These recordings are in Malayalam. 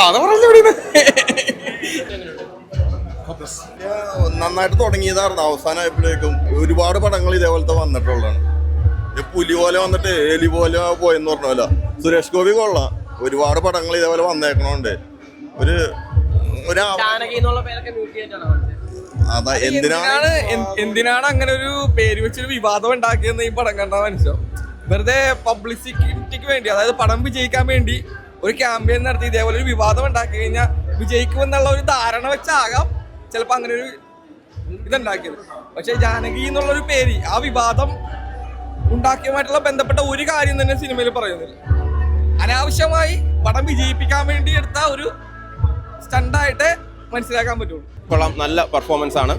കഥ പറഞ്ഞ നന്നായിട്ട് തുടങ്ങിയതായിരുന്നു. അവസാനമായപ്പോഴേക്കും ഒരുപാട് പടങ്ങൾ ഇതേപോലത്തെ വന്നിട്ടുള്ളതാണ്. പുലി പോലെ വന്നിട്ട് എലി പോലെ പോയെന്ന് പറഞ്ഞ സുരേഷ് ഗോപി കൊള്ളാം. ഒരുപാട് പടങ്ങൾ ഇതേപോലെ വന്നേക്കണോണ്ട് അതാ എന്തിനാണ് അങ്ങനെ ഒരു പേര് വെച്ചൊരു വിവാദം ഉണ്ടാക്കിയെന്ന് ഈ പടം കണ്ടാൽ മനസ്സിലാവും. വെറുതെ പബ്ലിസിറ്റിക്ക് വേണ്ടി, അതായത് പടം വിജയിക്കാൻ വേണ്ടി ഒരു ക്യാമ്പയിൻ നടത്തി ഇതേപോലെ ഒരു വിവാദം ഉണ്ടാക്കി കഴിഞ്ഞാൽ വിജയിക്കുമെന്നുള്ള ഒരു ധാരണ വെച്ചാകാം ചിലപ്പോൾ അങ്ങനെ ഒരു ഇതുണ്ടാക്കിയത്. പക്ഷെ ജാനകി എന്നുള്ളൊരു പേര് ആ വിവാദം ഉണ്ടാക്കിയതുമായിട്ടുള്ള ബന്ധപ്പെട്ട ഒരു കാര്യം തന്നെ സിനിമയിൽ പറയുന്നില്ല. അനാവശ്യമായി പടം വിജയിപ്പിക്കാൻ വേണ്ടി എടുത്ത ഒരു സ്റ്റണ്ടായിട്ട് മനസ്സിലാക്കാൻ പറ്റുള്ളൂ. കൊള്ളാം, നല്ല പെർഫോമൻസ് ആണ്.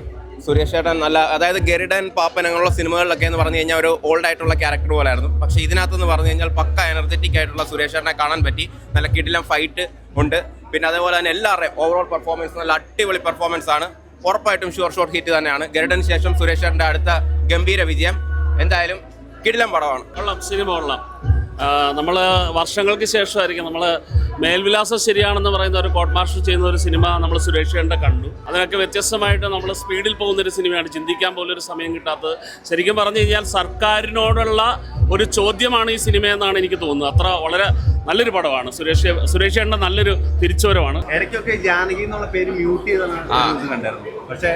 സുരേഷ് ചേട്ടൻ നല്ല, അതായത് ഗരുഡൻ, പാപ്പൻ അങ്ങനെയുള്ള സിനിമകളിലൊക്കെ എന്ന് പറഞ്ഞു കഴിഞ്ഞാൽ ഒരു ഓൾഡ് ആയിട്ടുള്ള ക്യാരക്ടർ പോലായിരുന്നു. പക്ഷേ ഇതിനകത്തെന്ന് പറഞ്ഞു കഴിഞ്ഞാൽ പക്ക എനർജറ്റിക് ആയിട്ടുള്ള സുരേഷ് ചേട്ടനെ കാണാൻ പറ്റി. നല്ല കിടിലം ഫൈറ്റ് ഉണ്ട്. പിന്നെ അതേപോലെ തന്നെ എല്ലാവരുടെയും ഓവറോൾ പെർഫോമൻസ് നല്ല അടിപൊളി പെർഫോമൻസ് ആണ്. ഉറപ്പായിട്ടും ഷോർട്ട് ഹിറ്റ് തന്നെയാണ്. ഗരുഡന് ശേഷം സുരേഷ് ചേട്ടൻ്റെ അടുത്ത ഗംഭീര വിജയം. എന്തായാലും കിടിലം പടമാണ്. കൊള്ളാം, സിനിമ കൊള്ളാം. നമ്മൾ വർഷങ്ങൾക്ക് ശേഷമായിരിക്കും നമ്മൾ മേൽവിലാസം ശരിയാണെന്ന് പറയുന്ന ഒരു കോർട്ട് മാർഷൽ ചെയ്യുന്ന ഒരു സിനിമ നമ്മൾ സുരേഷ് ചേട്ടൻ്റെ കണ്ടു. അതിനൊക്കെ വ്യത്യസ്തമായിട്ട് നമ്മൾ സ്പീഡിൽ പോകുന്നൊരു സിനിമയാണ്. ചിന്തിക്കാൻ പോലും ഒരു സമയം കിട്ടാത്തത്. ശരിക്കും പറഞ്ഞു കഴിഞ്ഞാൽ സർക്കാരിനോടുള്ള ഒരു ചോദ്യമാണ് ഈ സിനിമയെന്നാണ് എനിക്ക് തോന്നുന്നത്. അത്ര വളരെ നല്ലൊരു പടമാണ്. സുരേഷ് ചേട്ടൻ്റെ നല്ലൊരു തിരിച്ചുവരവാണ്. ഇടയ്ക്കൊക്കെ ജാനകി എന്നുള്ള പേര് മ്യൂട്ട് ചെയ്താണ് കണ്ടായിരുന്നു. പക്ഷേ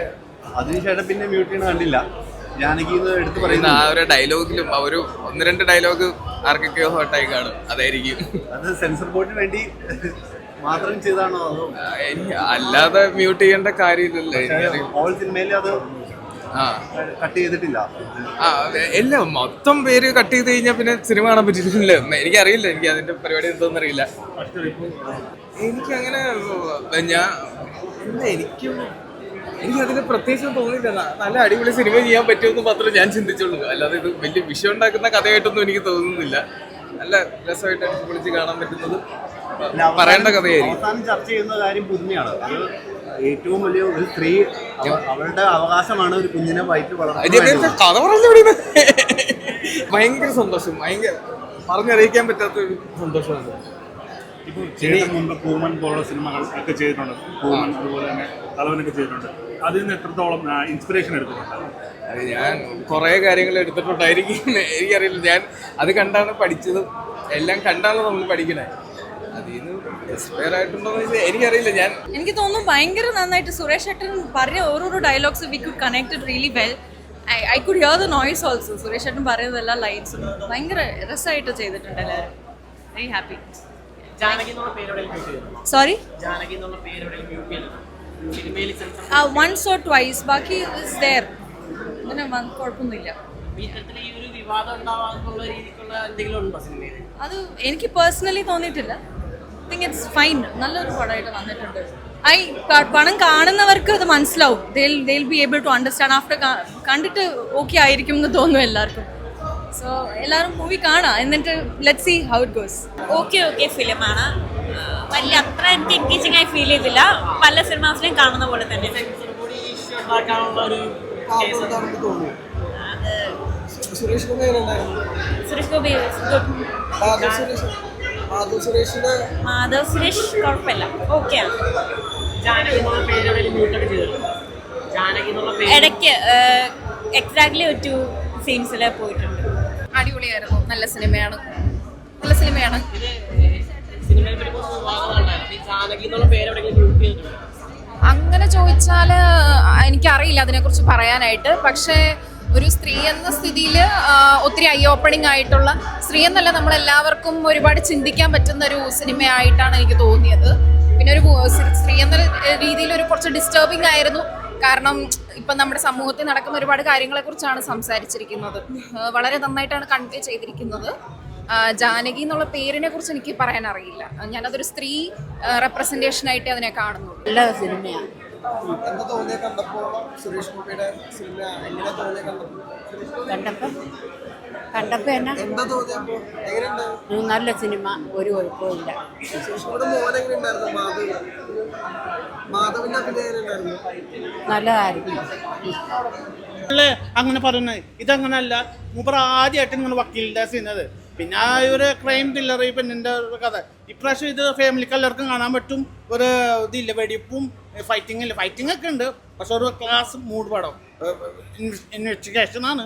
അതിനുശേഷം പിന്നെ മ്യൂട്ട് ചെയ്യുന്നത് കണ്ടില്ല. ജാനകി എടുത്ത് പറയുന്ന ആ ഒരു ഡയലോഗിലും ആ ഒരു 1-2 ഡയലോഗ് ആർക്കൊക്കെയോ ഹോട്ടായി കാണും. അതായിരിക്കും അത് സെൻസർ ബോർഡിന് വേണ്ടി മാത്രം ചെയ്താണോ അതോ അല്ലാതെ മ്യൂട്ട് ചെയ്യേണ്ട കാര്യമില്ലല്ലോ. ഓൾ സിനിമയിൽ അത് കട്ട് ചെയ്തിട്ടില്ല. എല്ലാം മൊത്തം പേര് കട്ട് ചെയ്ത് കഴിഞ്ഞാൽ പിന്നെ സിനിമ കാണാൻ പറ്റില്ലല്ലോ. എനിക്കറിയില്ല, എനിക്ക് അതിന്റെ പരിപാടി എന്തോന്ന് അറിയില്ല. എനിക്കങ്ങനെ എനിക്കതിന് പ്രത്യേകിച്ച് തോന്നിയില്ല. നല്ല അടിപൊളി സിനിമ ചെയ്യാൻ പറ്റുമെന്ന് മാത്രമേ ഞാൻ ചിന്തിച്ചുള്ളൂ. അല്ലാതെ ഇത് വലിയ വിഷയം ഉണ്ടാക്കുന്ന കഥയായിട്ടൊന്നും എനിക്ക് തോന്നുന്നില്ല. നല്ല രസമായിട്ട് അടിച്ചുപൊളിച്ച് കാണാൻ പറ്റുന്നത് പറയേണ്ട കഥയായിരിക്കും. അവസാനം ചർച്ച ചെയ്യുന്ന കാര്യം പുതുമയാണ്. അത് ഏറ്റവും വലിയ ഒരു സ്ത്രീ, അവളുടെ അവകാശമാണ് ഒരു കുഞ്ഞിനെ വയറ്റിൽ വളർത്തുന്നത്. കഥ പറഞ്ഞു ഭയങ്കര സന്തോഷം, ഭയങ്കര പറഞ്ഞറിയിക്കാൻ പറ്റാത്ത ഒരു സന്തോഷമാണ്. ഇപ്പോൾ മുമ്പ് കൂമൻ പോലുള്ള സിനിമകൾ ഒക്കെ ചെയ്തിട്ടുണ്ട്. കൂമൻ അതുപോലെ തന്നെ തലവനൊക്കെ ചെയ്തിട്ടുണ്ട്. അതിൽ നിന്ന് എത്രത്തോളം ഇൻസ്പിറേഷൻ എടുത്തിട്ടുണ്ട്? അത് ഞാൻ കുറേ കാര്യങ്ങൾ എടുത്തിട്ടുണ്ടായിരിക്കും. എനിക്കറിയില്ല, ഞാൻ അത് കണ്ടാണ് പഠിച്ചതും എല്ലാം കണ്ടാണ് നമ്മൾ പഠിക്കണേ. അതിന് ഇൻസ്പയർ ആയിട്ടുണ്ടോന്ന് വെച്ചാൽ എനിക്കറിയില്ല. എനിക്ക് തോന്നുന്നു ഭയങ്കര നന്നായിട്ട് സുരേഷ് ചേട്ടൻ പറഞ്ഞ ഓരോരോ dialogues we could connected really well. I could here the noise also. Suresh ചേട്ടൻ പറയുന്നത് എല്ലാ ലൈൻസും ഭയങ്കര രസമായിട്ട് ചെയ്തിട്ടുണ്ട്. എല്ലാവരും very happy. Sorry, once or twice, ബാക്കി ഇസ് there. അങ്ങനെ കുഴപ്പമൊന്നുമില്ല. അത് എനിക്ക് പേഴ്സണലി തോന്നിയിട്ടില്ല. I think it's fine. നല്ലൊരു പടമായിട്ട് വന്നിട്ടുണ്ട്. പടം കാണുന്നവർക്ക് അത് മനസ്സിലാവും. they'll be able to understand after കണ്ടിട്ട് ഓക്കെ ആയിരിക്കും എന്ന് തോന്നുന്നു എല്ലാവർക്കും. സോ എല്ലാവരും മൂവി കാണാം, എന്നിട്ട് let's see how it goes. Okay ഫിലിമാണ്. വലിയ അത്ര എനിക്ക് എൻഗേജിങ് ആയി ഫീൽ ചെയ്തില്ല. പല സിനിമാസിലും കാണുന്ന പോലെ തന്നെ. സുരേഷ് ഗോപി മാധവ് സുരേഷ് കുഴപ്പമില്ല, ഓക്കെയാണ്. ഇടയ്ക്ക് എക്സാക്ട്ലി ഒരു 2 സീൻസിൽ പോയിട്ടുണ്ട്. അടിപൊളിയായിരുന്നു. നല്ല സിനിമയാണ്. അങ്ങനെ ചോദിച്ചാൽ എനിക്കറിയില്ല അതിനെക്കുറിച്ച് പറയാനായിട്ട്. പക്ഷേ ഒരു സ്ത്രീ എന്ന സ്ഥിതിയിൽ ഒത്തിരി ഐ ഓപ്പണിംഗ് ആയിട്ടുള്ള, സ്ത്രീ എന്നല്ല നമ്മളെല്ലാവർക്കും ഒരുപാട് ചിന്തിക്കാൻ പറ്റുന്ന ഒരു സിനിമയായിട്ടാണ് എനിക്ക് തോന്നിയത്. പിന്നെ ഒരു സ്ത്രീ എന്ന രീതിയിൽ ഒരു കുറച്ച് ഡിസ്റ്റർബിംഗ് ആയിരുന്നു. കാരണം ഇപ്പം നമ്മുടെ സമൂഹത്തിൽ നടക്കുന്ന ഒരുപാട് കാര്യങ്ങളെക്കുറിച്ചാണ് സംസാരിച്ചിരിക്കുന്നത്. വളരെ നന്നായിട്ടാണ് കൺവേ ചെയ്തിരിക്കുന്നത്. ജാനകി എന്നുള്ള പേരിനെ കുറിച്ച് എനിക്ക് പറയാൻ അറിയില്ല. ഞാനതൊരു സ്ത്രീ റെപ്രസെൻറ്റേഷനായിട്ട് അതിനെ കാണുന്നു. നല്ല സിനിമയാണ്. കണ്ടപ്പോൾ എന്നാ നല്ല സിനിമ, ഒരു കുഴപ്പമില്ല. നല്ലതായിരുന്നു. അങ്ങനെ പറയുന്നത് ഇതങ്ങനല്ല. മൂപ്പർ ആദ്യമായിട്ട് നിങ്ങൾ വക്കീലിൻ്റെ ചെയ്യുന്നത്. പിന്നെ ആ ഒരു ക്രൈം ത്രില്ലർ പെണ്ണിൻ്റെ ഒരു കഥ. ഇപ്രാവശ്യം ഇത് ഫാമിലിക്ക് എല്ലാവർക്കും കാണാൻ പറ്റും. ഒരു ഇതില്ല, വെടിപ്പും ഫൈറ്റിംഗ് ഇല്ല. ഫൈറ്റിംഗ് ഒക്കെ ഉണ്ട്, പക്ഷെ ഒരു ക്ലാസ് മൂഡ് പടം. ഇൻവെസ്റ്റിഗേഷൻ ആണ്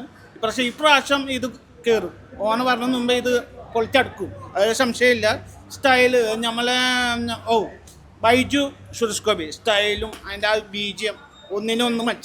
ഇപ്രാവശ്യം ഇത് കയറും. ഓന പറഞ്ഞ മുമ്പേ ഇത് പൊളിച്ചടുക്കും, അത് സംശയമില്ല. സ്റ്റൈല് നമ്മളെ ബൈജു സുരേഷ് ഗോപി സ്റ്റൈലും അതിൻ്റെ ആ BGM ഒന്നിനൊന്ന് മെച്ചം.